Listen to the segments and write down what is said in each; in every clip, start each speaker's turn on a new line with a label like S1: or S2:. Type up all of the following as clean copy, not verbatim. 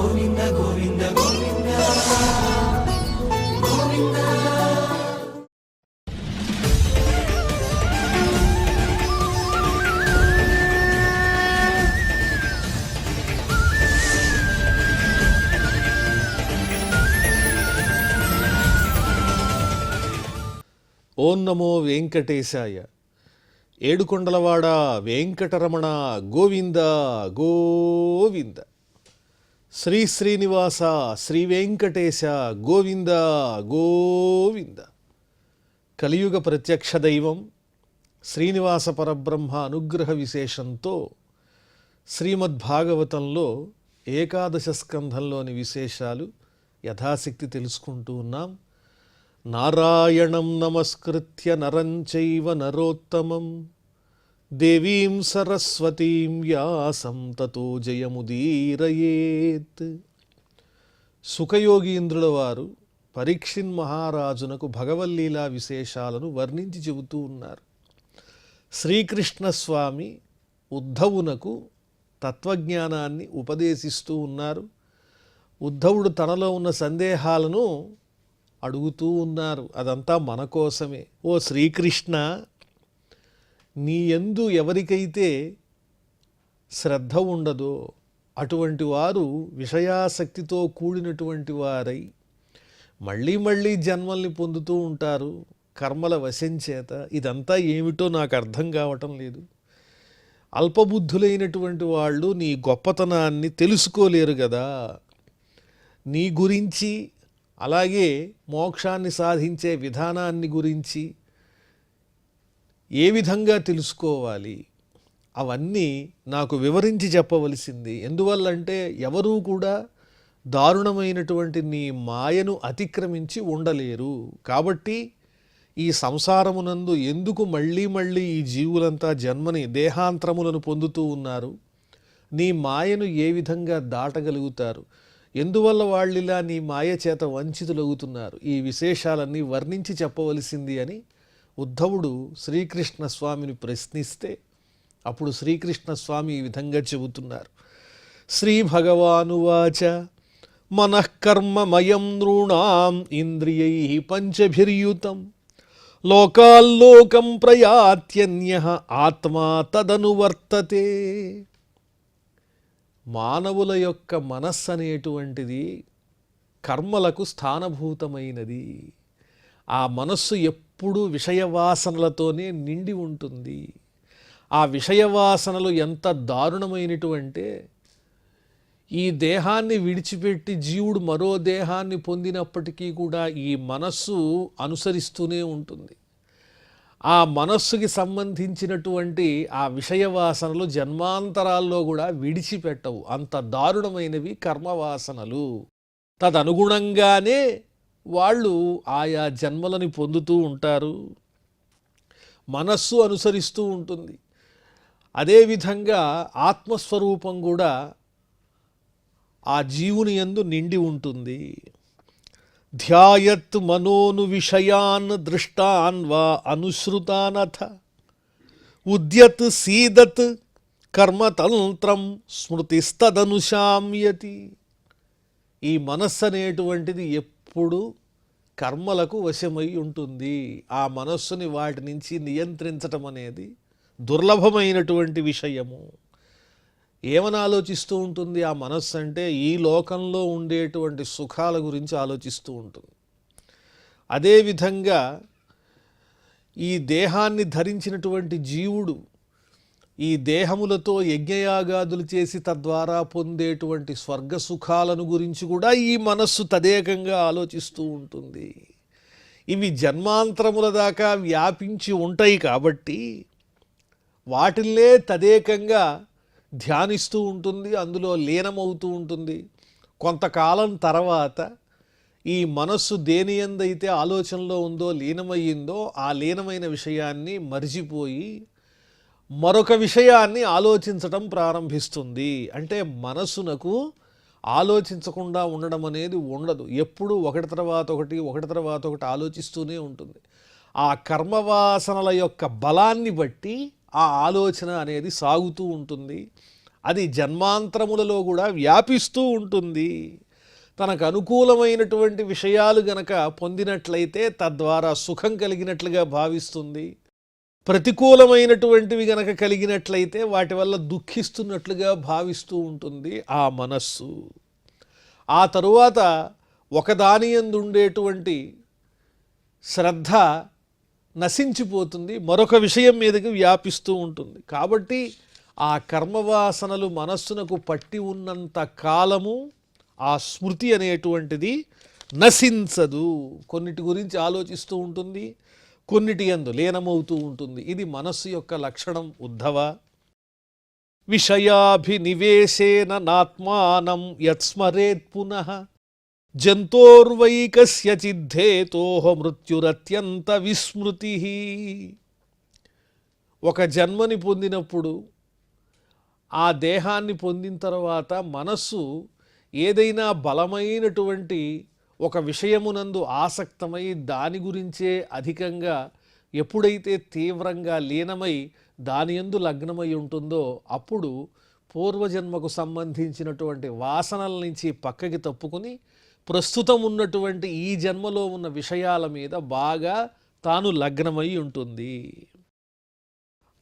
S1: ఓం నమో వెంకటేశాయ. ఏడుకొండలవాడ వెంకటరమణ గోవింద గోవింద. శ్రీ శ్రీనివాస శ్రీ వెంకటేశ గోవింద గోవింద. కలియుగ ప్రత్యక్ష దైవం శ్రీనివాస పరబ్రహ్మ అనుగ్రహ విశేషంతో శ్రీమద్భాగవతంలో ఏకాదశ స్కంధంలోని విశేషాలు యథాశక్తి తెలుసుకుంటూ ఉన్నాం. నారాయణం నమస్కృత్య నరం చైవ నరోత్తమం దేవీం సరస్వతీం వ్యాసం తతో జయముదీరయేత్. సుఖయోగీంద్రుల వారు పరీక్షిన్ మహారాజునకు భగవల్లీలా విశేషాలను వర్ణించి చెబుతూ ఉన్నారు. శ్రీకృష్ణస్వామి ఉద్ధవునకు తత్వజ్ఞానాన్ని ఉపదేశిస్తూ ఉన్నారు. ఉద్ధవుడు తనలో ఉన్న సందేహాలను అడుగుతూ ఉన్నారు. అదంతా మన కోసమే. ఓ శ్రీకృష్ణ, నీ యందు ఎవరికైతే శ్రద్ధ ఉండదో అటువంటి వారు విషయాసక్తితో కూడినటువంటి వారై మళ్ళీ మళ్ళీ జన్మల్ని పొందుతూ ఉంటారు కర్మల వశం చేత. ఇదంతా ఏమిటో నాకు అర్థం కావటం లేదు. అల్పబుద్ధులైనటువంటి వాళ్ళు నీ గొప్పతనాన్ని తెలుసుకోలేరు కదా. నీ గురించి అలాగే మోక్షాన్ని సాధించే విధానాన్ని గురించి ఏ విధంగా తెలుసుకోవాలి అవన్నీ నాకు వివరించి చెప్పవలసింది. ఎందువల్లంటే ఎవరూ కూడా దారుణమైనటువంటి నీ మాయను అతిక్రమించి ఉండలేరు. కాబట్టి ఈ సంసారమునందు ఎందుకు మళ్ళీ మళ్ళీ ఈ జీవులంతా జన్మని దేహాంతరములను పొందుతూ ఉన్నారు? నీ మాయను ఏ విధంగా దాటగలుగుతారు? ఎందువల్ల వాళ్ళిలా నీ మాయ చేత వంచితులవుతున్నారు? ఈ విశేషాలన్నీ వర్ణించి చెప్పవలసింది అని ఉద్ధవుడు శ్రీకృష్ణ స్వామిని ప్రశ్నిస్తే అప్పుడు శ్రీకృష్ణ స్వామి ఈ విధంగా చెబుతున్నారు. శ్రీ భగవానువాచ మనఃకర్మమయం నృణాం ఇంద్రియై పంచభిర్యుతం లోకాల్లోకం ప్రయాత్యన్యః ఆత్మా తదనువర్తతే. మానవుల యొక్క మనస్సు అనేటువంటిది కర్మలకు స్థానభూతమైనది. ఆ మనస్సు ఎప్పుడూ విషయవాసనలతోనే నిండి ఉంటుంది. ఆ విషయవాసనలు ఎంత దారుణమైనటువంటే ఈ దేహాన్ని విడిచిపెట్టి జీవుడు మరో దేహాన్ని పొందినప్పటికీ కూడా ఈ మనస్సు అనుసరిస్తూనే ఉంటుంది. ఆ మనస్సుకి సంబంధించినటువంటి ఆ విషయవాసనలు జన్మాంతరాల్లో కూడా విడిచిపెట్టవు. అంత దారుణమైనవి కర్మవాసనలు. తదనుగుణంగానే వాళ్ళు ఆయా జన్మలని పొందుతూ ఉంటారు. మనస్సు అనుసరిస్తూ ఉంటుంది. అదేవిధంగా ఆత్మస్వరూపం కూడా ఆ జీవుని యందు నిండి ఉంటుంది. ధ్యాయత్ మనోను విషయాన్ దృష్టాన్ వా అనుశ్రుతానథ ఉద్యత్ సీదత్ కర్మతంత్రం స్మృతిస్తదనుశామ్యతి. ఈ మనస్సు అనేటువంటిది ఎప్పుడు కర్మలకు వశమై ఉంటుంది. ఆ మనస్సుని వాటి నుంచి నియంత్రించటం అనేది దుర్లభమైనటువంటి విషయము. ఏమని ఆలోచిస్తూ ఉంటుంది ఆ మనస్సు అంటే ఈ లోకంలో ఉండేటువంటి సుఖాల గురించి ఆలోచిస్తూ ఉంటుంది. అదేవిధంగా ఈ దేహాన్ని ధరించినటువంటి జీవుడు ఈ దేహములతో యజ్ఞయాగాదులు చేసి తద్వారా పొందేటువంటి స్వర్గ సుఖాలను గురించి కూడా ఈ మనస్సు తదేకంగా ఆలోచిస్తూ ఉంటుంది. ఇవి జన్మాంతరముల దాకా వ్యాపించి ఉంటాయి కాబట్టి వాటిల్లే తదేకంగా ధ్యానిస్తూ ఉంటుంది, అందులో లీనమవుతూ ఉంటుంది. కొంతకాలం తర్వాత ఈ మనస్సు దేని యందైతే ఆలోచనలో ఉందో లీనమయ్యిందో ఆ లీనమైన విషయాన్ని మరిచిపోయి మరొక విషయాన్ని ఆలోచించటం ప్రారంభిస్తుంది. అంటే మనస్సునకు ఆలోచించకుండా ఉండడం అనేది ఉండదు. ఎప్పుడు ఒకటి తర్వాత ఒకటి ఆలోచిస్తూనే ఉంటుంది. ఆ కర్మవాసనల యొక్క బలాన్ని బట్టి ఆ ఆలోచన అనేది సాగుతూ ఉంటుంది. అది జన్మాంతరములలో కూడా వ్యాపిస్తూ ఉంటుంది. తనకు అనుకూలమైనటువంటి విషయాలు గనక పొందినట్లయితే తద్వారా సుఖం కలిగినట్లుగా భావిస్తుంది. ప్రతికూలమైనటువంటివి గనక కలిగినట్లయితే వాటి వల్ల దుఃఖిస్తున్నట్లుగా భావిస్తూ ఉంటుంది ఆ మనస్సు. ఆ తరువాత ఒకదాని యందు ఉండేటువంటి శ్రద్ధ నశించిపోతుంది, మరొక విషయం మీదకి వ్యాపిస్తూ ఉంటుంది. కాబట్టి ఆ కర్మవాసనలు మనస్సునకు పట్టి ఉన్నంత కాలము ఆ స్మృతి అనేటువంటిది నశించదు. కొన్నిటి గురించి ఆలోచిస్తూ ఉంటుంది, కొన్నిటి యందు లీనమవుతూ ఉంటుంది. ఇది మనస్సు యొక్క లక్షణం ఉద్ధవ. విషయాభినివేశేన నాత్మానం యత్స్మరేత్ పునః జంతోర్వైకస్యచిద్ధేతోః మృత్యురత్యంత విస్మృతి. ఒక జన్మని పొందినప్పుడు ఆ దేహాన్ని పొందిన తర్వాత మనస్సు ఏదైనా బలమైనటువంటి ఒక విషయమునందు ఆసక్తమై దాని గురించే అధికంగా ఎప్పుడైతే తీవ్రంగా లీనమై దాని యందు లగ్నమై ఉంటుందో అప్పుడు పూర్వజన్మకు సంబంధించినటువంటి వాసనల నుంచి పక్కకి తప్పుకుని ప్రస్తుతం ఉన్నటువంటి ఈ జన్మలో ఉన్న విషయాల మీద బాగా తాను లగ్నమై ఉంటుంది.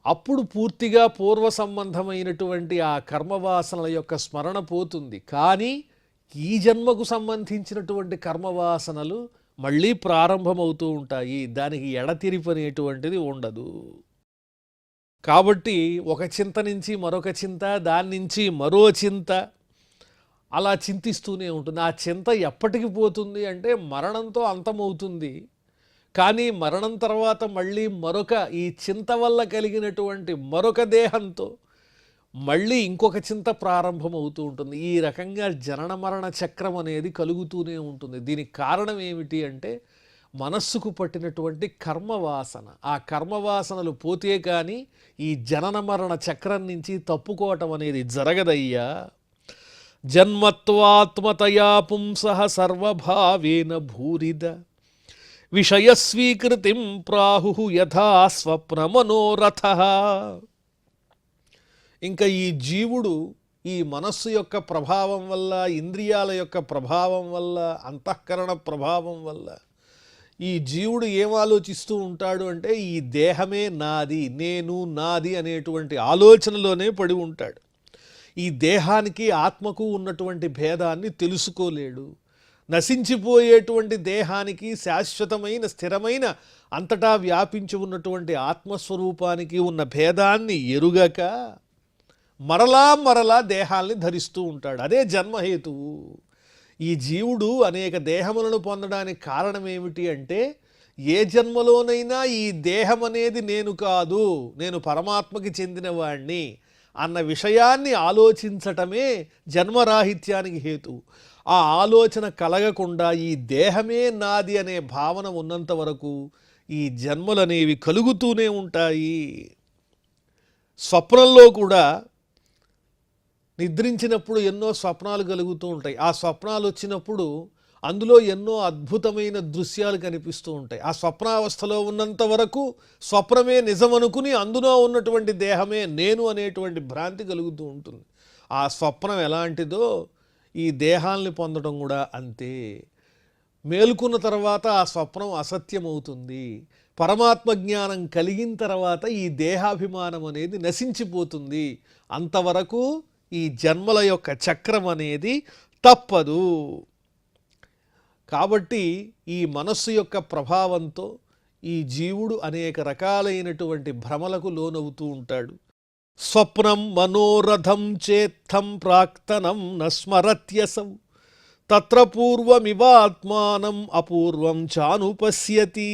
S1: అప్పుడు పూర్తిగా పూర్వ సంబంధమైనటువంటి ఆ కర్మవాసనల యొక్క స్మరణ పోతుంది. కానీ ఈ జన్మకు సంబంధించినటువంటి కర్మవాసనలు మళ్ళీ ప్రారంభమవుతూ ఉంటాయి. దానికి ఎడతెరిపనేటువంటిది ఉండదు. కాబట్టి ఒక చింత నుంచి మరొక చింత, దాని నుంచి మరో చింత, అలా చింతిస్తూనే ఉంటుంది. ఆ చింత ఎప్పటికి పోతుంది అంటే మరణంతో అంతమవుతుంది. కానీ మరణం తర్వాత మళ్ళీ మరొక ఈ చింత వల్ల కలిగినటువంటి మరొక దేహంతో మళ్ళీ ఇంకొక చింత ప్రారంభమవుతూ ఉంటుంది. ఈ రకంగా జనన మరణ చక్రం అనేది కలుగుతూనే ఉంటుంది. దీనికి కారణం ఏమిటి అంటే మనస్సుకు పట్టినటువంటి కర్మవాసన. ఆ కర్మవాసనలు పోతే కానీ ఈ జనన మరణ చక్రం నుంచి తప్పుకోవటం అనేది జరగదయ్యా. జన్మత్వాత్మతయా పుంసః సర్వభావేన భూరిద విషయస్వీకృతిం ప్రాహుః యథా స్వప్నమనోరథః. ఇంకా ఈ జీవుడు ఈ మనస్సు యొక్క ప్రభావం వల్ల, ఇంద్రియాల యొక్క ప్రభావం వల్ల, అంతఃకరణ ప్రభావం వల్ల ఈ జీవుడు ఏం ఆలోచిస్తూ ఉంటాడు అంటే ఈ దేహమే నాది, నేను నాది అనేటువంటి ఆలోచనలోనే పడి ఉంటాడు. ఈ దేహానికి ఆత్మకు ఉన్నటువంటి భేదాన్ని తెలుసుకోలేడు. నశించిపోయేటువంటి దేహానికి శాశ్వతమైన స్థిరమైన అంతటా వ్యాపించి ఉన్నటువంటి ఆత్మస్వరూపానికి ఉన్న భేదాన్ని ఎరుగక మరలా మరలా దేహాల్ని ధరిస్తూ ఉంటాడు. అదే జన్మహేతువు. ఈ జీవుడు అనేక దేహములను పొందడానికి కారణం ఏమిటి అంటే ఏ జన్మలోనైనా ఈ దేహం అనేది నేను కాదు, నేను పరమాత్మకి చెందినవాణ్ణి అన్న విషయాన్ని ఆలోచించటమే జన్మరాహిత్యానికి హేతు. ఆ ఆలోచన కలగకుండా ఈ దేహమే నాది అనే భావన ఉన్నంత వరకు ఈ జన్మలనేవి కలుగుతూనే ఉంటాయి. స్వప్నంలో కూడా నిద్రించినప్పుడు ఎన్నో స్వప్నాలు కలుగుతూ ఉంటాయి. ఆ స్వప్నాలు వచ్చినప్పుడు అందులో ఎన్నో అద్భుతమైన దృశ్యాలు కనిపిస్తూ ఉంటాయి. ఆ స్వప్నావస్థలో ఉన్నంత వరకు స్వప్నమే నిజమనుకుని అందులో ఉన్నటువంటి దేహమే నేను అనేటువంటి భ్రాంతి కలుగుతూ ఉంటుంది. ఆ స్వప్నం ఎలాంటిదో ఈ దేహాల్ని పొందడం కూడా అంతే. మేలుకున్న తర్వాత ఆ స్వప్నం అసత్యమవుతుంది. పరమాత్మ జ్ఞానం కలిగిన తర్వాత ఈ దేహాభిమానం అనేది నశించిపోతుంది. అంతవరకు ఈ జన్మల యొక్క చక్రం అనేది తప్పదు. కాబట్టి ఈ మనస్సు యొక్క ప్రభావంతో ఈ జీవుడు అనేక రకాలైనటువంటి భ్రమలకు లోనవుతూ ఉంటాడు. స్వప్నం మనోరథం చేత్తం ప్రాక్తనం నస్మరత్యసం తత్ర పూర్వమివాత్మానం అపూర్వం చానుపశ్యతి.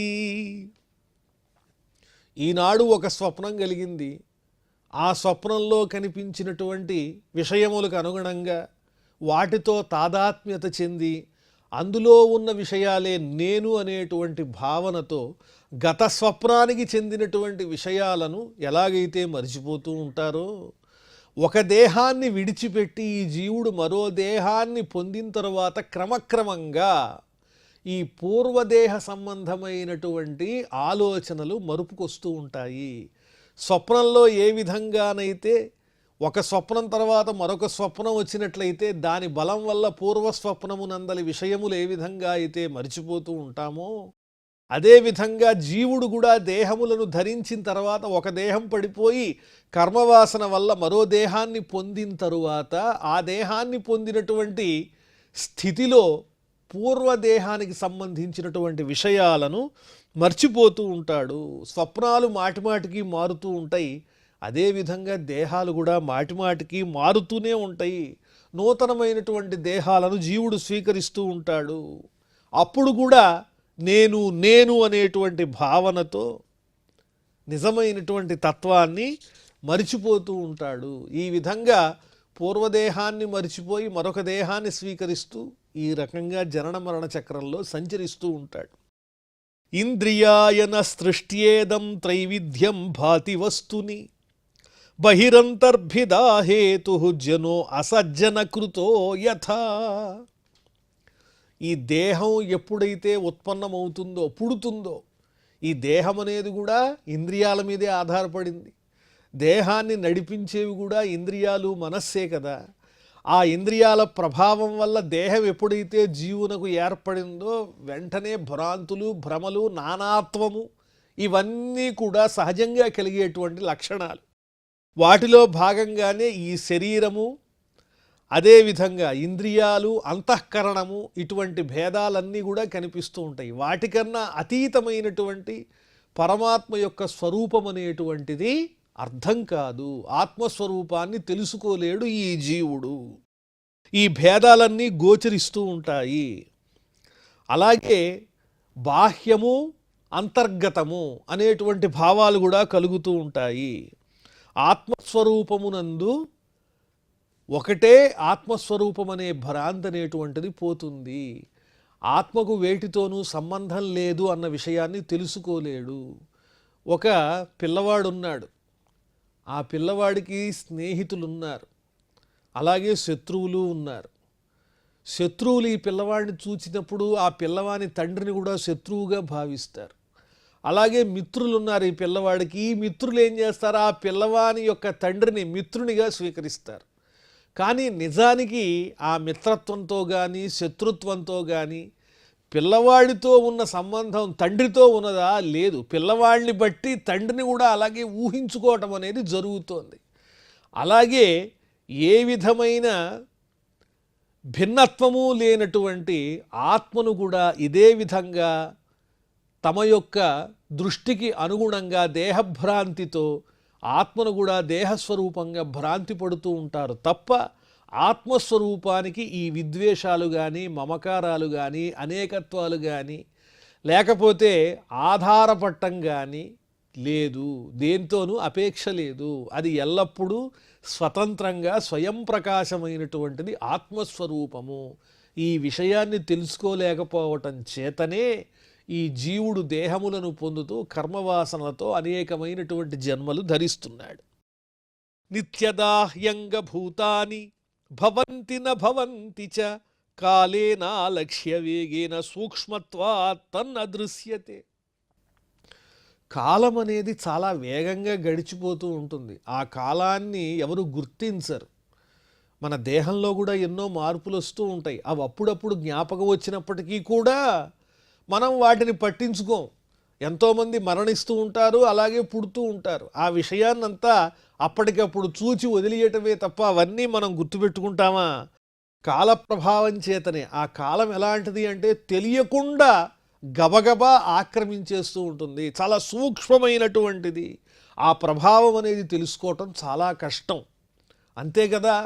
S1: ఈనాడు ఒక స్వప్నం కలిగింది. ఆ స్వప్నంలో కనిపించినటువంటి విషయములకు అనుగుణంగా వాటితో తాదాత్మ్యత చెంది అందులో ఉన్న విషయాలే నేను అనేటువంటి భావనతో గత స్వప్నానికి చెందినటువంటి విషయాలను ఎలాగైతే మర్చిపోతూ ఉంటారో, ఒక దేహాన్ని విడిచిపెట్టి ఈ జీవుడు మరో దేహాన్ని పొందిన తరువాత క్రమక్రమంగా ఈ పూర్వదేహ సంబంధమైనటువంటి ఆలోచనలు మరుపుకొస్తూ ఉంటాయి. స్వప్నంలో ఏ విధంగానైతే ఒక స్వప్నం తర్వాత మరొక స్వప్నం వచ్చినట్లయితే దాని బలం వల్ల పూర్వస్వప్నమునందలి విషయములు ఏ విధంగా అయితే మరిచిపోతూ ఉంటామో, అదేవిధంగా జీవుడు కూడా దేహములను ధరించిన తర్వాత ఒక దేహం పడిపోయి కర్మవాసన వల్ల మరో దేహాన్ని పొందిన తరువాత ఆ దేహాన్ని పొందినటువంటి స్థితిలో పూర్వదేహానికి సంబంధించినటువంటి విషయాలను మర్చిపోతూ ఉంటాడు. స్వప్నాలు మాటిమాటికి మారుతూ ఉంటాయి. అదేవిధంగా దేహాలు కూడా మాటిమాటికి మారుతూనే ఉంటాయి. నూతనమైనటువంటి దేహాలను జీవుడు స్వీకరిస్తూ ఉంటాడు. అప్పుడు కూడా నేను నేను అనేటువంటి భావనతో నిజమైనటువంటి తత్వాన్ని మరిచిపోతూ ఉంటాడు. ఈ విధంగా పూర్వదేహాన్ని మరిచిపోయి మరొక దేహాన్ని స్వీకరిస్తూ ఈ రకంగా జనన మరణ చక్రంలో సంచరిస్తూ ఉంటాడు. ఇంద్రియాయన సృష్ట్యేదం త్రైవిధ్యం భాతి వస్తుని బహిరంతర్భిదా హేతు జనో అసజ్జనకృతో యథా. ఈ దేహం ఎప్పుడైతే ఉత్పన్నమవుతుందో పుడుతుందో, ఈ దేహం అనేది కూడా ఇంద్రియాల మీదే ఆధారపడింది. దేహాన్ని నడిపించేవి కూడా ఇంద్రియాలు, మనస్సే కదా. ఆ ఇంద్రియాల ప్రభావం వల్ల దేహం ఎప్పుడైతే జీవునకు ఏర్పడిందో వెంటనే భ్రాంతులు, భ్రమలు, నానాత్వము ఇవన్నీ కూడా సహజంగా కలిగేటువంటి లక్షణాలు. వాటిలో భాగంగానే ఈ శరీరము, అదేవిధంగా ఇంద్రియాలు, అంతఃకరణము ఇటువంటి భేదాలన్నీ కూడా కనిపిస్తూ ఉంటాయి. వాటికన్నా అతీతమైనటువంటి పరమాత్మ యొక్క స్వరూపం అనేటువంటిది అర్థం కాదు. ఆత్మస్వరూపాన్ని తెలుసుకోలేడు ఈ జీవుడు. ఈ భేదాలన్నీ గోచరిస్తూ ఉంటాయి. అలాగే బాహ్యము, అంతర్గతము అనేటువంటి భావాలు కూడా కలుగుతూ ఉంటాయి. ఆత్మస్వరూపమునందు ఒకటే ఆత్మస్వరూపం అనే భ్రాంతి అనేటువంటిది పోతుంది. ఆత్మకు వేటితోనూ సంబంధం లేదు అన్న విషయాన్ని తెలుసుకోలేడు. ఒక పిల్లవాడున్నాడు. ఆ పిల్లవాడికి స్నేహితులు ఉన్నారు, అలాగే శత్రువులు ఉన్నారు. శత్రువులు ఈ పిల్లవాడిని చూచినప్పుడు ఆ పిల్లవాని తండ్రిని కూడా శత్రువుగా భావిస్తారు. అలాగే మిత్రులు ఉన్నారు ఈ పిల్లవాడికి. ఈ మిత్రులు ఏం చేస్తారు? ఆ పిల్లవాని యొక్క తండ్రిని మిత్రునిగా స్వీకరిస్తారు. కానీ నిజానికి ఆ మిత్రత్వంతో కానీ శత్రుత్వంతో కానీ పిల్లవాడితో ఉన్న సంబంధం తండ్రితో ఉన్నదా? లేదు. పిల్లవాడిని బట్టి తండ్రిని కూడా అలాగే ఊహించుకోవటం అనేది జరుగుతోంది. అలాగే ఏ విధమైన భిన్నత్వము లేనటువంటి ఆత్మను కూడా ఇదే విధంగా తమ యొక్క దృష్టికి అనుగుణంగా దేహభ్రాంతితో ఆత్మను కూడా దేహస్వరూపంగా భ్రాంతి పడుతూ ఉంటారు తప్ప ఆత్మస్వరూపానికి ఈ విద్వేషాలు కానీ, మమకారాలు కానీ, అనేకత్వాలు కానీ, లేకపోతే ఆధారపట్టం కానీ లేదు. దేంతోనూ అపేక్ష లేదు. అది ఎల్లప్పుడూ స్వతంత్రంగా స్వయం ప్రకాశమైనటువంటిది ఆత్మస్వరూపము. ఈ విషయాన్ని తెలుసుకోలేకపోవటం చేతనే ఈ జీవుడు దేహములను పొందుతూ కర్మవాసనలతో అనేకమైనటువంటి జన్మలు ధరిస్తున్నాడు. నిత్యదాహ్యంగ భూతాని భవంతి న భవంతి చ కాలేనా లక్ష్య వేగేన సూక్ష్మత్వాత్ తన్నదృశ్యతే. కాలం అనేది చాలా వేగంగా గడిచిపోతూ ఉంటుంది. ఆ కాలాన్ని ఎవరు గుర్తించరు. మన దేహంలో కూడా ఎన్నో మార్పులు వస్తూ ఉంటాయి. అవి అప్పుడప్పుడు జ్ఞాపకం వచ్చినప్పటికీ కూడా మనం వాటిని పట్టించుకోం. ఎంతోమంది మరణిస్తూ ఉంటారు, అలాగే పుడుతూ ఉంటారు. ఆ విషయాన్నంతా అప్పటికప్పుడు చూచి వదిలేయటమే తప్ప అవన్నీ మనం గుర్తుపెట్టుకుంటామా? కాల ప్రభావం చేతనే. ఆ కాలం ఎలాంటిది అంటే తెలియకుండా గబగబా ఆక్రమించేస్తూ ఉంటుంది. చాలా సూక్ష్మమైనటువంటిది. ఆ ప్రభావం అనేది తెలుసుకోవటం చాలా కష్టం. అంతే కదా.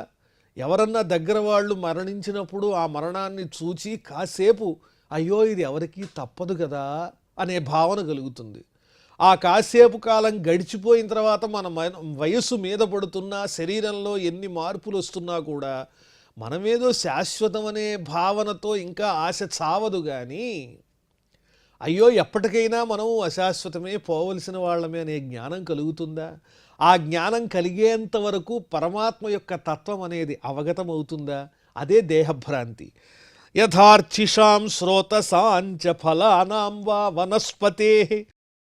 S1: ఎవరన్నా దగ్గర వాళ్ళు మరణించినప్పుడు ఆ మరణాన్ని చూచి కాసేపు అయ్యో ఇది ఎవరికీ తప్పదు కదా అనే భావన కలుగుతుంది. ఆ కాసేపు కాలం గడిచిపోయిన తర్వాత మన వయస్సు మీద పడుతున్నా, శరీరంలో ఎన్ని మార్పులు వస్తున్నా కూడా మనమేదో శాశ్వతం అనే భావనతో ఇంకా ఆశ చావదు. కానీ అయ్యో ఎప్పటికైనా మనం అశాశ్వతమే, పోవలసిన వాళ్ళమే అనే జ్ఞానం కలుగుతుందా? ఆ జ్ఞానం కలిగేంత వరకు పరమాత్మ యొక్క తత్వం అనేది అవగతమవుతుందా? అదే దేహభ్రాంతి. యథార్చిషాం శ్రోతసాంచ ఫలానాం వా వనస్పతేః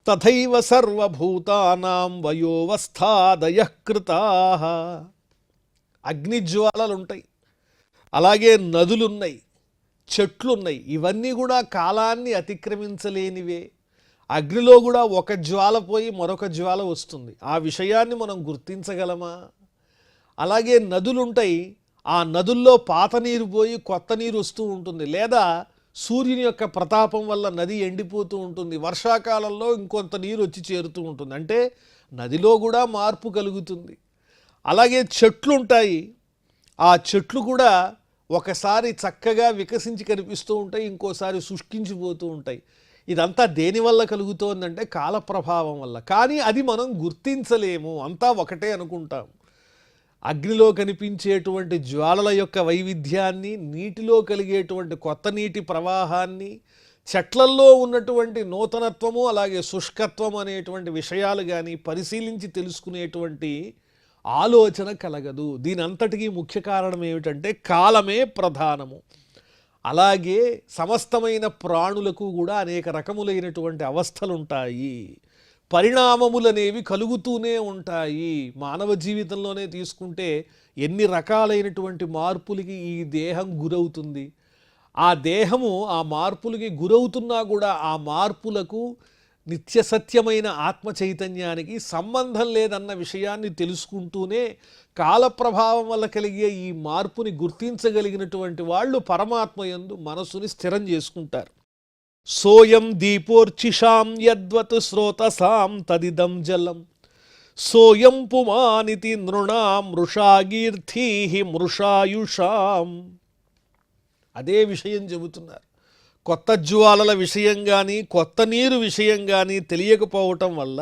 S1: తథైవ సర్వభూతానాం వయోవస్థాదయః కృతాః. అగ్నిజ్వాలలు ఉంటాయి, అలాగే నదులున్నాయి, చెట్లున్నాయి. ఇవన్నీ కూడా కాలాన్ని అతిక్రమించలేనివే. అగ్నిలో కూడా ఒక జ్వాల పోయి మరొక జ్వాల వస్తుంది. ఆ విషయాన్ని మనం గుర్తించగలమా? అలాగే నదులుంటాయి, ఆ నదుల్లో పాత నీరు పోయి కొత్త నీరు వస్తూ ఉంటుంది, లేదా సూర్యుని యొక్క ప్రతాపం వల్ల నది ఎండిపోతూ ఉంటుంది, వర్షాకాలంలో ఇంకొంత నీరు వచ్చి చేరుతూ ఉంటుంది. అంటే నదిలో కూడా మార్పు కలుగుతుంది. అలాగే చెట్లు ఉంటాయి, ఆ చెట్లు కూడా ఒకసారి చక్కగా వికసించి కనిపిస్తూ ఉంటాయి, ఇంకోసారి శుష్కించిపోతూ ఉంటాయి. ఇదంతా దేనివల్ల కలుగుతోందంటే కాల ప్రభావం వల్ల. కానీ అది మనం గుర్తించలేము, అంతా ఒకటే అనుకుంటాం. అగ్నిలో కనిపించేటువంటి జ్వాలల యొక్క వైవిధ్యాన్ని, నీటిలో కలిగేటువంటి కొత్త నీటి ప్రవాహాన్ని, చెట్లల్లో ఉన్నటువంటి నూతనత్వము అలాగే శుష్కత్వం అనేటువంటి విషయాలు కానీ పరిశీలించి తెలుసుకునేటువంటి ఆలోచన కలగదు. దీని అంతటికీ ముఖ్య కారణం ఏమిటంటే కాలమే ప్రధానము. అలాగే సమస్తమైన ప్రాణులకు కూడా అనేక రకములైనటువంటి అవస్థలుంటాయి, పరిణామములనేవి కలుగుతూనే ఉంటాయి. మానవ జీవితంలోనే తీసుకుంటే ఎన్ని రకాలైనటువంటి మార్పులకి ఈ దేహం గురవుతుంది. ఆ దేహము ఆ మార్పులకి గురవుతున్నా కూడా ఆ మార్పులకు నిత్య సత్యమైన ఆత్మ చైతన్యానికి సంబంధం లేదన్న విషయాన్ని తెలుసుకుంటూనే కాల ప్రభావం వల్ల కలిగే ఈ మార్పుని గుర్తించగలిగినటువంటి వాళ్ళు పరమాత్మ యందు మనసుని స్థిరం చేసుకుంటారు. సోయం దీపోర్చిషాం యద్వత్ శ్రోతసాం తదిదం జలం సోయం పుమానితి నృణాం మృషాగీర్థీ మృషాయుషాం. అదే విషయం చెబుతున్నారు. కొత్త జ్వాలల విషయం కానీ కొత్త నీరు విషయం కానీ తెలియకపోవటం వల్ల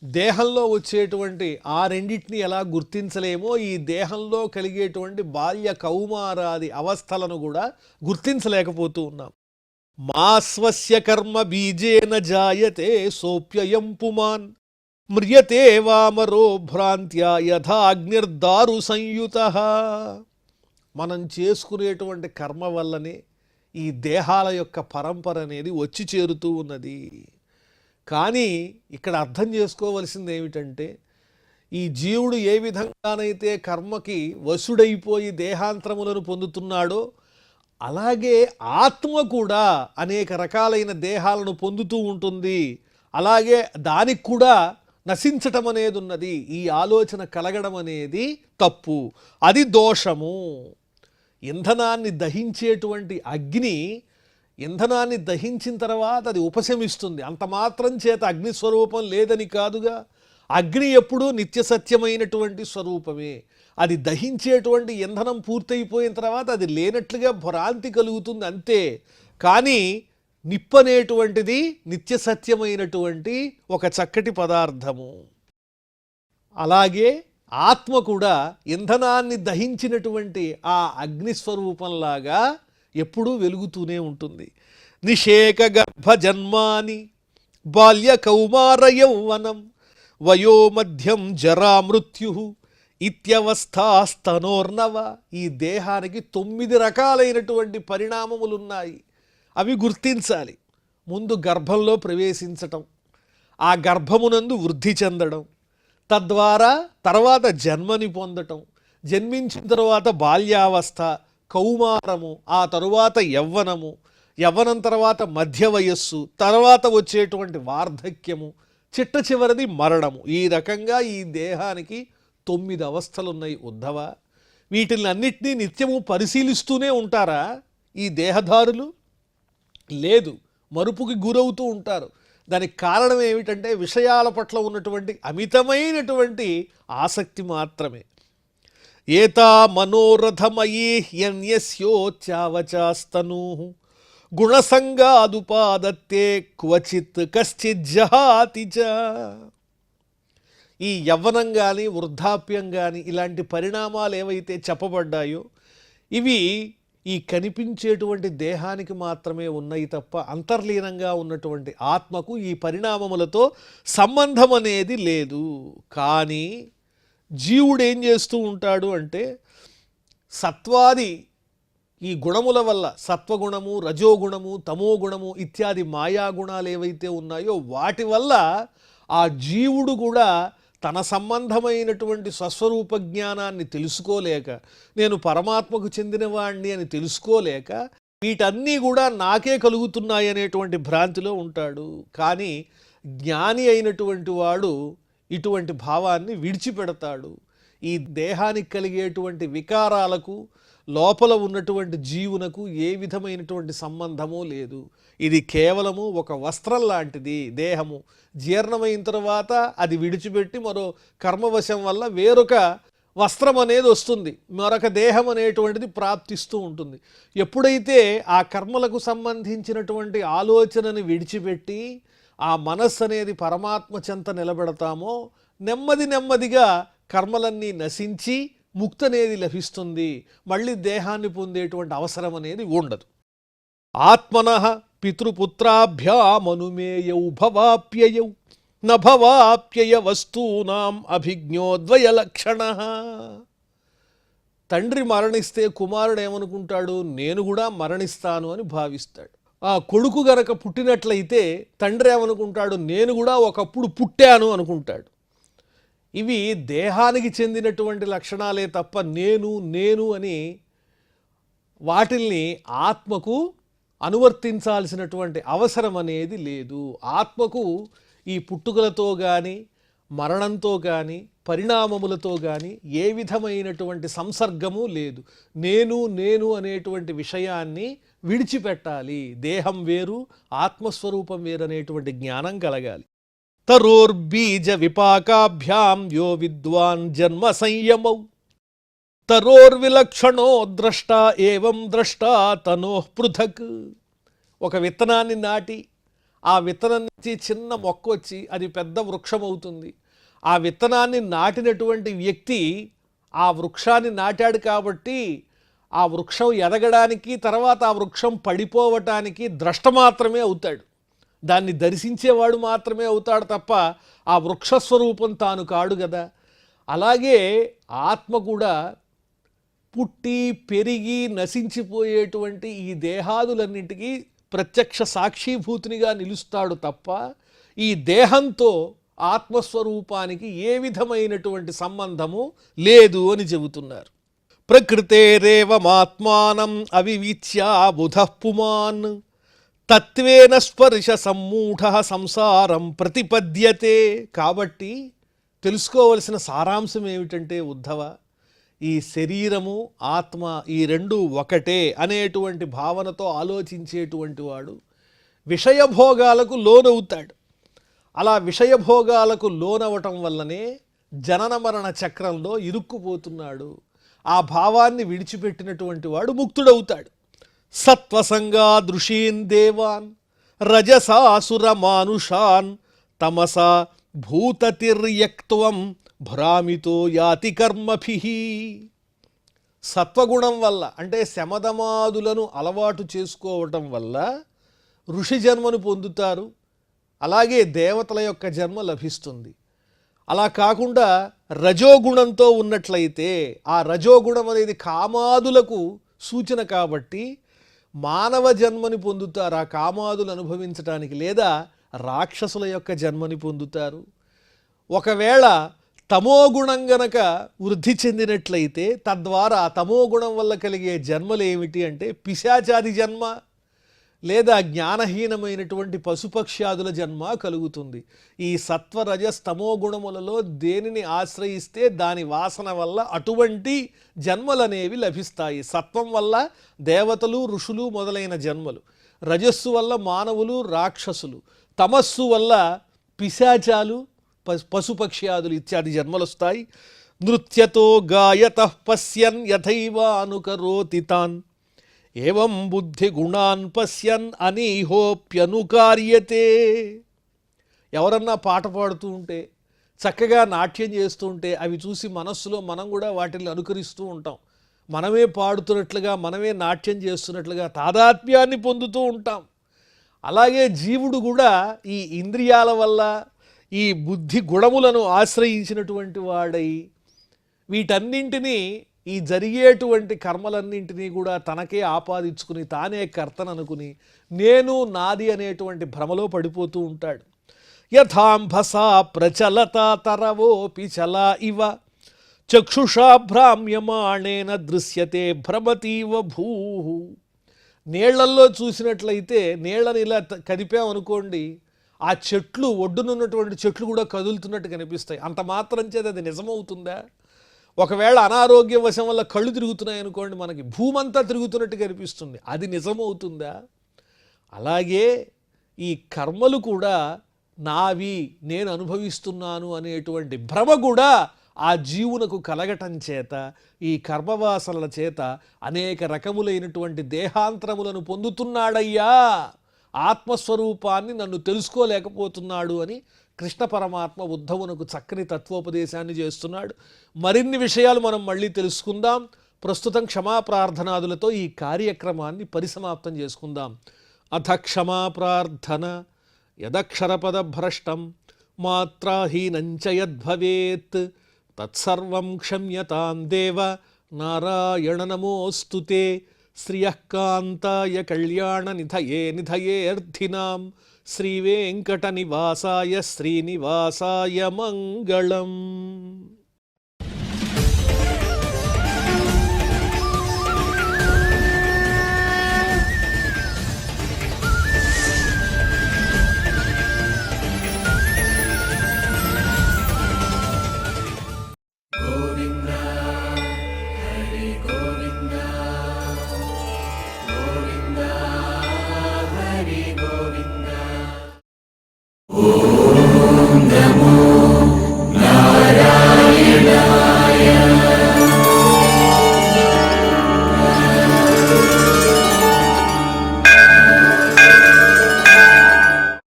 S1: దేహంలో వచ్చేటువంటి ఆ రెండింటిని ఎలా గుర్తించలేమో ఈ దేహంలో కలిగేటువంటి బాల్య కౌమారాది అవస్థలను కూడా గుర్తించలేకపోతూ ఉన్నాం. మా స్వస్య కర్మ బీజేన జాయతే సోప్యయం పుమాన్ మ్రియతే వామరో భ్రాంత్యా యథా అగ్నిర్దారు సంయుతః. మనం చేసుకునేటువంటి కర్మ వల్లనే ఈ దేహాల యొక్క పరంపర అనేది వచ్చి చేరుతూ ఉన్నది. కానీ ఇక్కడ అర్థం చేసుకోవలసింది ఏమిటంటే ఈ జీవుడు ఏ విధంగానైతే కర్మకి వశుడైపోయి దేహాంతరములను పొందుతున్నాడో అలాగే ఆత్మ కూడా అనేక రకాలైన దేహాలను పొందుతూ ఉంటుంది. అలాగే దానికి కూడా నశించటం అనేది ఉన్నది. ఈ ఆలోచన కలగడం అనేది తప్పు, అది దోషము. ఇంధనాన్ని దహించేటువంటి అగ్ని ఇంధనాన్ని దహించిన తర్వాత అది ఉపశమిస్తుంది. అంత మాత్రం చేత అగ్నిస్వరూపం లేదని కాదుగా. అగ్ని ఎప్పుడూ నిత్య సత్యమైనటువంటి స్వరూపమే. అది దహించేటువంటి ఇంధనం పూర్తయిపోయిన తర్వాత అది లేనట్లుగా భ్రాంతి కలుగుతుంది అంతే. కానీ నిప్పనేటువంటిది నిత్య సత్యమైనటువంటి ఒక చక్కటి పదార్థము. అలాగే ఆత్మ కూడా ఇంధనాన్ని దహించినటువంటి ఆ అగ్నిస్వరూపంలాగా ఎప్పుడూ వెలుగుతూనే ఉంటుంది. నిషేక గర్భ జన్మాని బాల్య కౌమార యౌవనం వయోమధ్యం జరా మృత్యు ఇత్యవస్థాస్తనోర్నవ. ఈ దేహానికి 9 రకాలైనటువంటి పరిణామములున్నాయి. అవి గుర్తించాలి. ముందు గర్భంలో ప్రవేశించటం, ఆ గర్భమునందు వృద్ధి చెందడం, తద్వారా తర్వాత జన్మని పొందటం, జన్మించిన తర్వాత బాల్యావస్థ, కౌమారము, ఆ తరువాత యవ్వనము, యవ్వనం తర్వాత మధ్య వయస్సు, తర్వాత వచ్చేటువంటి వార్ధక్యము, చిట్ట చివరిది మరణము. ఈ రకంగా ఈ దేహానికి 9 అవస్థలున్నాయి ఉద్ధవ. వీటిని అన్నిటినీ నిత్యము పరిశీలిస్తూనే ఉంటారా ఈ దేహదారులు? లేదు, మరుపుకి గురవుతూ ఉంటారు. దానికి కారణం ఏమిటంటే విషయాల పట్ల ఉన్నటువంటి అమితమైనటువంటి ఆసక్తి మాత్రమే. ఏతా మనోరథమయీ హ్యన్యస్యోచ్చావచాస్తనూ గుణసంగాదుపాదత్తే క్వచిత్ కశ్చిత్ జహాతి చ. ఈ యవ్వనం కానీ వృద్ధాప్యం కానీ ఇలాంటి పరిణామాలు ఏవైతే చెప్పబడ్డాయో ఇవి ఈ కనిపించేటువంటి దేహానికి మాత్రమే ఉన్నాయి తప్ప అంతర్లీనంగా ఉన్నటువంటి ఆత్మకు ఈ పరిణామములతో సంబంధం అనేది లేదు. కానీ జీవుడు ఏం చేస్తూ ఉంటాడు అంటే సత్వాది ఈ గుణముల వల్ల, సత్వగుణము, రజోగుణము, తమోగుణము ఇత్యాది మాయాగుణాలు ఏవైతే ఉన్నాయో వాటి వల్ల ఆ జీవుడు కూడా తన సంబంధమైనటువంటి స్వస్వరూప జ్ఞానాన్ని తెలుసుకోలేక, నేను పరమాత్మకు చెందినవాణ్ణి అని తెలుసుకోలేక, వీటన్నీ కూడా నాకే కలుగుతున్నాయి అనేటువంటి భ్రాంతిలో ఉంటాడు. కానీ జ్ఞాని అయినటువంటి వాడు ఇటువంటి భావాన్ని విడిచిపెడతాడు. ఈ దేహానికి కలిగేటువంటి వికారాలకు, లోపల ఉన్నటువంటి జీవునకు ఏ విధమైనటువంటి సంబంధమూ లేదు. ఇది కేవలము ఒక వస్త్రం లాంటిది. దేహము జీర్ణమైన తర్వాత అది విడిచిపెట్టి మరో కర్మవశం వల్ల వేరొక వస్త్రం అనేది వస్తుంది, మరొక దేహం అనేటువంటిది ప్రాప్తిస్తూ ఉంటుంది. ఎప్పుడైతే ఆ కర్మలకు సంబంధించినటువంటి ఆలోచనని విడిచిపెట్టి ఆ మనస్సు అనేది పరమాత్మ చెంత నిలబెడతామో, నెమ్మదిగా కర్మలన్నీ నశించి ముక్తి అనేది లభిస్తుంది. మళ్ళీ దేహాన్ని పొందేటువంటి అవసరం అనేది ఉండదు. ఆత్మనః పితృపుత్రాభ్యామనుమేయౌ భవాప్యయౌ నభవాప్యయ వస్తూనాం అభిజ్ఞోద్వయలక్షణః. తండ్రి మరణిస్తే కుమారుడు ఏమనుకుంటాడు? నేను కూడా మరణిస్తాను అని భావిస్తాడు. ఆ కొడుకు గనక పుట్టినట్లయితే తండ్రి ఏమనుకుంటాడు? నేను కూడా ఒకప్పుడు పుట్టాను అనుకుంటాడు. ఇవి దేహానికి చెందినటువంటి లక్షణాలే తప్ప నేను అని వాటిల్ని ఆత్మకు అనువర్తించాల్సినటువంటి అవసరం అనేది లేదు. ఆత్మకు ఈ పుట్టుకలతో కానీ, మరణంతో కానీ, పరిణామములతో కానీ ఏ విధమైనటువంటి సంసర్గము లేదు. నేను అనేటువంటి విషయాన్ని విడిచిపెట్టాలి. దేహం వేరు, ఆత్మస్వరూపం వేరు అనేటువంటి జ్ఞానం కలగాలి. తరోర్బీజ విపాకాభ్యాం యో విద్వాన్ జన్మ సంయమౌ తరోర్విలక్షణో ద్రష్ట ఏవం ద్రష్ట తనోః పృథక్. ఒక విత్తనాన్ని నాటి ఆ విత్తనం నుంచి చిన్న మొక్క వచ్చి అది పెద్ద వృక్షం అవుతుంది. ఆ విత్తనాన్ని నాటినటువంటి వ్యక్తి ఆ వృక్షాన్ని నాటాడు కాబట్టి ఆ వృక్షం ఎదగడానికి, తర్వాత ఆ వృక్షం పడిపోవటానికి ద్రష్ట మాత్రమే అవుతాడు. దాన్ని దర్శించేవాడు మాత్రమే అవుతాడు తప్ప ఆ వృక్షస్వరూపం తాను కాడు కదా. అలాగే ఆత్మ కూడా పుట్టి పెరిగి నశించిపోయేటువంటి ఈ దేహాదులన్నింటికీ ప్రత్యక్ష సాక్షిభూతినిగా నిలుస్తాడు తప్ప ఈ దేహంతో ఆత్మస్వరూపానికి ఏ విధమైనటువంటి సంబంధము లేదు అని చెబుతున్నారు. ప్రకృతేరేవమాత్మానం అవివిచ్య బుధః పుమాన్ తత్వేన స్పర్శ సమ్మూఢ సంసారం ప్రతిపద్యతే. కాబట్టి తెలుసుకోవలసిన సారాంశం ఏమిటంటే ఉద్ధవ, ఈ శరీరము ఆత్మ ఈ రెండు ఒకటే అనేటువంటి భావనతో ఆలోచించేటువంటి వాడు విషయభోగాలకు లోనవుతాడు. అలా విషయభోగాలకు లోనవటం వల్లనే జనన మరణ చక్రంలో ఇరుక్కుపోతున్నాడు. ఆ భావాన్ని విడిచిపెట్టినటువంటి వాడు ముక్తుడవుతాడు. సత్వసంగా దృశీన్ దేవాన్ రజసాసుర మానుషాన్ తమసా భూతతిర్యక్త్వం భ్రామితో యాతి కర్మభిః. సత్వగుణం వల్ల అంటే శమదమాదులను అలవాటు చేసుకోవటం వల్ల ఋషి జన్మను పొందుతారు. అలాగే దేవతల యొక్క జన్మ లభిస్తుంది. అలా కాకుండా రజోగుణంతో ఉన్నట్లయితే ఆ రజోగుణం అనేది కామాదులకు సూచన కాబట్టి మానవ జన్మని పొందుతారు, ఆ కామాదులు అనుభవించడానికి, లేదా రాక్షసుల యొక్క జన్మని పొందుతారు. ఒకవేళ తమోగుణం గనక వృద్ధి చెందినట్లయితే తద్వారా తమోగుణం వల్ల కలిగే జన్మలు ఏమిటి అంటే పిశాచాది జన్మ, లేదా జ్ఞానహీనమైనటువంటి పశుపక్ష్యాదుల జన్మ కలుగుతుంది. ఈ సత్వరజస్తమో గుణములలో దేనిని ఆశ్రయిస్తే దాని వాసన వల్ల అటువంటి జన్మలనేవి లభిస్తాయి. సత్వం వల్ల దేవతలు, ఋషులు మొదలైన జన్మలు, రజస్సు వల్ల మానవులు, రాక్షసులు, తమస్సు వల్ల పిశాచాలు, పశుపక్ష్యాదులు ఇత్యాది జన్మలు వస్తాయి. నృత్యతో గాయతః పశ్యన్ యథైవ అనుకరోతి తాన్ ఏవం బుద్ధి గుణాన్ పశ్యన్ అనీహోప్యనుకార్యతే. ఎవరన్నా పాట పాడుతూ ఉంటే, చక్కగా నాట్యం చేస్తూ ఉంటే అవి చూసి మనస్సులో మనం కూడా వాటిని అనుకరిస్తూ ఉంటాం. మనమే పాడుతున్నట్లుగా, మనమే నాట్యం చేస్తున్నట్లుగా తాదాత్మ్యాన్ని పొందుతూ ఉంటాం. అలాగే జీవుడు కూడా ఈ ఇంద్రియాల వల్ల, ఈ బుద్ధి గుణములను ఆశ్రయించినటువంటి వాడై వీటన్నింటినీ, ఈ జరిగేటువంటి కర్మలన్నింటినీ కూడా తనకే ఆపాదించుకుని తానే కర్తననుకుని నేను నాది అనేటువంటి భ్రమలో పడిపోతూ ఉంటాడు. యథాంభసా ప్రచలతా తరవోపి చలా ఇవ చక్షుషా భ్రామ్యమాణేన దృశ్యతే భ్రమతీవ భూ. నీళ్లల్లో చూసినట్లయితే నీళ్ళని ఇలా కదిపామనుకోండి, ఆ చెట్లు ఒడ్డునున్నటువంటి చెట్లు కూడా కదులుతున్నట్టు కనిపిస్తాయి. అంత మాత్రం చేత అది నిజమవుతుందా? ఒకవేళ అనారోగ్య వశం వల్ల కళ్ళు తిరుగుతున్నాయి అనుకోండి, మనకి భూమంతా తిరుగుతున్నట్టు కనిపిస్తుంది, అది నిజమవుతుందా? అలాగే ఈ కర్మలు కూడా నావి, నేను అనుభవిస్తున్నాను అనేటువంటి భ్రమ కూడా ఆ జీవునకు కలగటం చేత, ఈ కర్మవాసనల చేత అనేక రకములైనటువంటి దేహాంతరములను పొందుతున్నాడయ్యా, ఆత్మస్వరూపాన్ని నన్ను తెలుసుకోలేకపోతున్నాడు అని కృష్ణ పరమాత్మ ఉద్ధవునకు చక్కని తత్వోపదేశాన్ని చేస్తున్నాడు. మరిన్ని విషయాలు మనం మళ్ళీ తెలుసుకుందాం. ప్రస్తుతం క్షమాప్రార్థనాదులతో ఈ కార్యక్రమాన్ని పరిసమాప్తం చేసుకుందాం. అథ క్షమాప్రార్థన. యదక్షరపదభ్రష్టం మాత్రాహీనంచ యద్భవేత్ తత్సర్వం క్షమ్యతాం దేవ నారాయణ నమోస్తుతే. శ్రియః కాంతాయ కళ్యాణ నిధయే నిధయేర్థినాం శ్రీవేంకట నివాసాయ శ్రీనివాసాయ మంగళం.